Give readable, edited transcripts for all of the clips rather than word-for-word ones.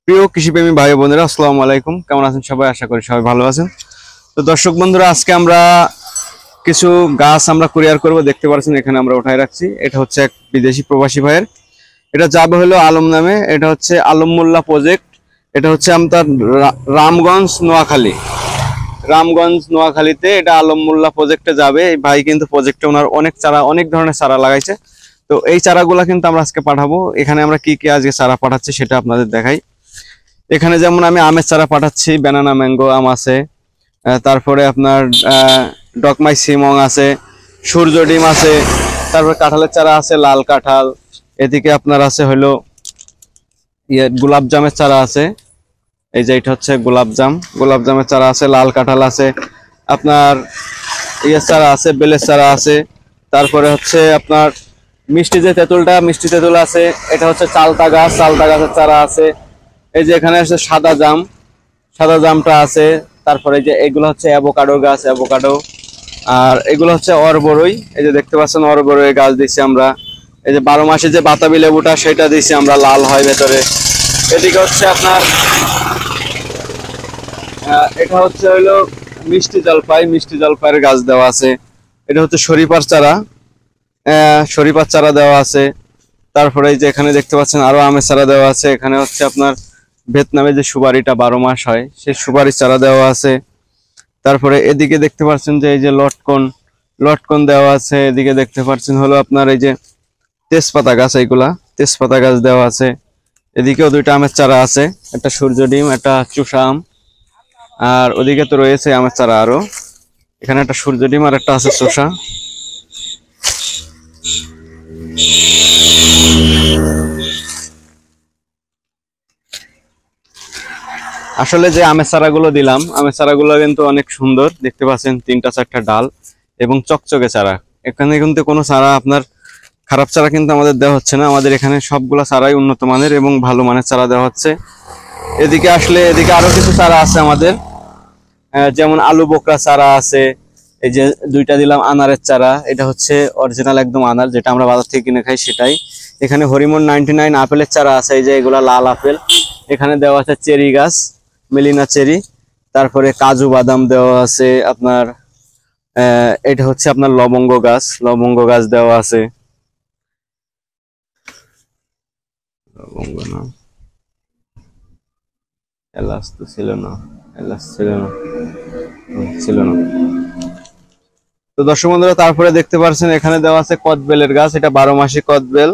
প্রিয় কৃষিপ্রেমী ভাই বোনেরা, আসসালামু আলাইকুম। কেমন আছেন সবাই? আশা করি সবাই ভালো আছেন। তো দর্শক বন্ধুরা, আজকে আমরা কিছু গাছ আমরা কুরিয়ার করব। দেখতে পাচ্ছেন এখানে আমরা উঠায় রাখছি। এটা হচ্ছে এক বিদেশি প্রবাসী ভাইয়ের। এটা যাবে হলো আলম নামে। এটা হচ্ছে আলম মোল্লা প্রজেক্ট। এটা হচ্ছে আমাদের রামগঞ্জ নোয়াখালীতে এটা আলম মোল্লা প্রজেক্টে যাবে। এই ভাই কিন্তু প্রজেক্টে ওনার অনেক ধরনের চারা লাগাইছে। তো এই চারাগুলা কিন্তু আমরা আজকে পাঠাবো। এখানে আমরা কি কি আজকে চারা পাঠাচ্ছি সেটা আপনাদের দেখাই। এখানে যেমন আমি আমের চারা পাঠাচ্ছি, ব্যানানা ম্যাঙ্গো আম আছে, তারপরে আপনার ডকমাই সিমং আছে, সূর্য ডিম আছে, তারপর কাঁঠালের চারা আছে, লাল কাঁঠাল। এদিকে আপনার আছে হলো গোলাপ জামের চারা আছে। এই যে এটা হচ্ছে গোলাপ জামের চারা আছে, লাল কাঁঠাল আছে, আপনার চারা আছে, বেলের চারা আছে। তারপরে হচ্ছে আপনার মিষ্টি তেঁতুল আছে। এটা হচ্ছে চালতা গাছের চারা আছে। এই যে এখানে আছে সাদা জামটা আছে। তারপরে যে এগুলো হচ্ছে অ্যাভোকাডো গাছ, আর এগুলো হচ্ছে অরবরই। এই যে দেখতে পাচ্ছেন অরবরই গাছ দিচ্ছি আমরা। এই যে 12 মাসে যে বাতাবি লেবুটা সেটা দিচ্ছি আমরা, লাল হয় ভেতরে। এদিকে হচ্ছে আপনার এটা হচ্ছে হইলো মিষ্টি জলপাইয়ের গাছ দেওয়া আছে। এটা হচ্ছে শরীফার চারা দেওয়া আছে। তারপরে এই যে এখানে দেখতে পাচ্ছেন আরো আমের চারা দেওয়া আছে। এখানে হচ্ছে আপনার ভিয়েতনামে যে সুপারিটা 12 মাস হয় সেই সুপারির চারা দেওয়া আছে। তারপরে এদিকে দেখতে পাচ্ছেন যে এই যে লটকন দেওয়া আছে। এদিকে দেখতে পাচ্ছেন হলো আপনার এই যে তেজপাতা গাছ দেওয়া আছে। এদিকেও 2টা আমের চারা আছে, একটা সূর্য ডিম, একটা চুষা আম। আর ওদিকে তো রয়েছে আমের চারা আরো। এখানে একটা সূর্য ডিম আর একটা আছে চুষা। আসলে যে আমের চারাগুলো দিলাম, আমের চারাগুলো কিন্তু অনেক সুন্দর। দেখতে পাচ্ছেন 3টা-4টা ডাল এবং চকচকে চারা। এখানে কিন্তু কোনো চারা আপনার খারাপ চারা কিন্তু আমাদের দেওয়া হচ্ছে না। আমাদের এখানে সবগুলা চারাই উন্নত মানের এবং ভালো মানের চারা দেওয়া হচ্ছে। এদিকে আরো কিছু চারা আছে আমাদের, যেমন আলু বোকরা চারা আছে। এই যে 2টা দিলাম আনারের চারা। এটা হচ্ছে অরিজিনাল একদম আনার, যেটা আমরা বাজার থেকে কিনে খাই সেটাই। এখানে হরিমন 99 আপেলের চারা আছে। এই যে এগুলা লাল আপেল। এখানে দেওয়া আছে চেরি গাছ, মেলিনা চেরি। তারপরে কাজু বাদাম দেওয়া আছে আপনার। এটা হচ্ছে আপনার লবঙ্গ গাছ দেওয়া আছে। লবঙ্গ না, এলাচ তো ছিল না। তো দর্শক বন্ধুরা, তারপরে দেখতে পাচ্ছেন এখানে দেওয়া আছে কদবেলের গাছ। এটা 12 মাসি কদবেল।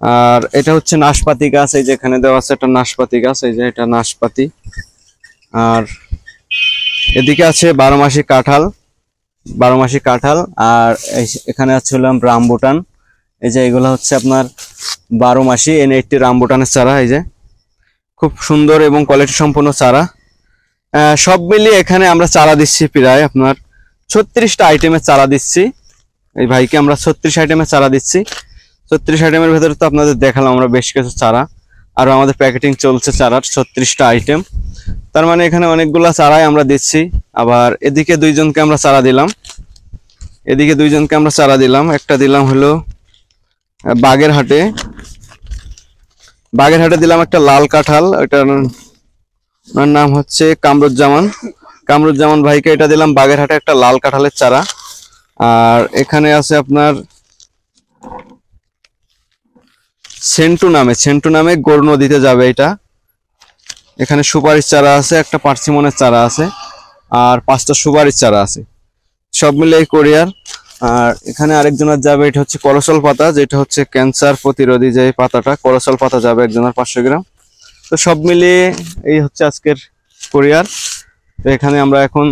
আর এটা হচ্ছে নাশপাতি গাছ। এই যে এখানে দেওয়া আছে একটা নাশপাতি গাছ। এই যে এটা নাশপাতি। আর এদিকে আছে 12 মাসি কাঁঠাল। আর এখানে আছে হলো রামবুটান। এই যে এগুলো হচ্ছে আপনার 12 মাসি N80 রামবুটানের চারা। এই যে খুব সুন্দর এবং কোয়ালিটি সম্পন্ন চারা। সব মিলিয়ে এখানে আমরা চারা দিচ্ছি প্রায় আপনার 36টা আইটেমের চারা দিচ্ছি। এই ভাইকে আমরা 36 আইটেমের চারা দিচ্ছি। 36 আইটেমের ভেতরে তো আপনাদের দেখালাম আমরা বেশ কিছু চারা। আর আমাদের প্যাকেটিং চলছে চারার 36টা আইটেম। তার মানে এখানে অনেকগুলা চারাই আমরা দিচ্ছি। আবার এদিকে 2জনকে আমরা চারা দিলাম। একটা দিলাম হলো বাগেরহাটে দিলাম একটা লাল কাঁঠাল। ওটার নাম হচ্ছে কামরুজ্জামান ভাইকে এটা দিলাম বাগেরহাটে একটা লাল কাঁঠালের চারা। আর এখানে আছে আপনার সেন্টু নামে গোর নদীতে যাবে এটা। এখানে সুপারির চারা আছে, একটা পার্সিমনের চারা আছে, আর 5টা সুপারির চারা আছে, সব মিলে এই কোরিয়ার। আর এখানে আরেকজনের যাবে, এটা হচ্ছে করসল পাতা, যেটা হচ্ছে ক্যান্সার প্রতিরোধী যে পাতাটা, করসল পাতা যাবে একজনের 500 গ্রাম। তো সব মিলিয়ে এই হচ্ছে আজকের কোরিয়ার। তো এখানে আমরা এখন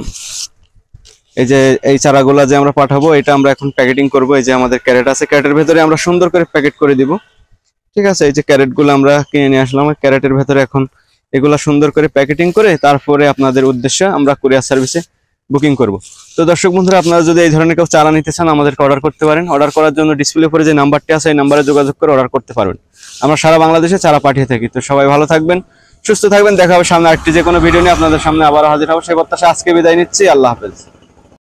এই যে এই চারাগুলা যে আমরা পাঠাবো, এটা আমরা এখন প্যাকেটিং করব। এই যে আমাদের ক্যারেট আছে, ক্যারেটের ভেতরে আমরা সুন্দর করে প্যাকেট করে দিব। ঠিক আছে, এই যে ক্যারেটগুলো আমরা কিনে নিয়ে আসলাম, ক্যারেটের ভেতরে এখন এগুলা সুন্দর করে প্যাকেটিং করে তারপরে আপনাদের উদ্দেশ্যে আমরা কুরিয়ার সার্ভিসে বুকিং করব। তো দর্শক বন্ধুরা, আপনারা যদি এই ধরনের কেউ চারা নিতে চান আমাদেরকে অর্ডার করতে পারেন। অর্ডার করার জন্য ডিসপ্লে উপরে যে নাম্বারটি আছে এই নাম্বারে যোগাযোগ করে অর্ডার করতে পারবেন। আমরা সারা বাংলাদেশে চারা পাঠিয়ে থাকি। তো সবাই ভালো থাকবেন, সুস্থ থাকবেন। দেখা হবে সামনে আরেকটি যে কোনো ভিডিও নিয়ে আপনাদের সামনে আবার হাজির হবো। সেই প্রত্যাশা আজকে বিদায় নিচ্ছি। আল্লাহ হাফেজ।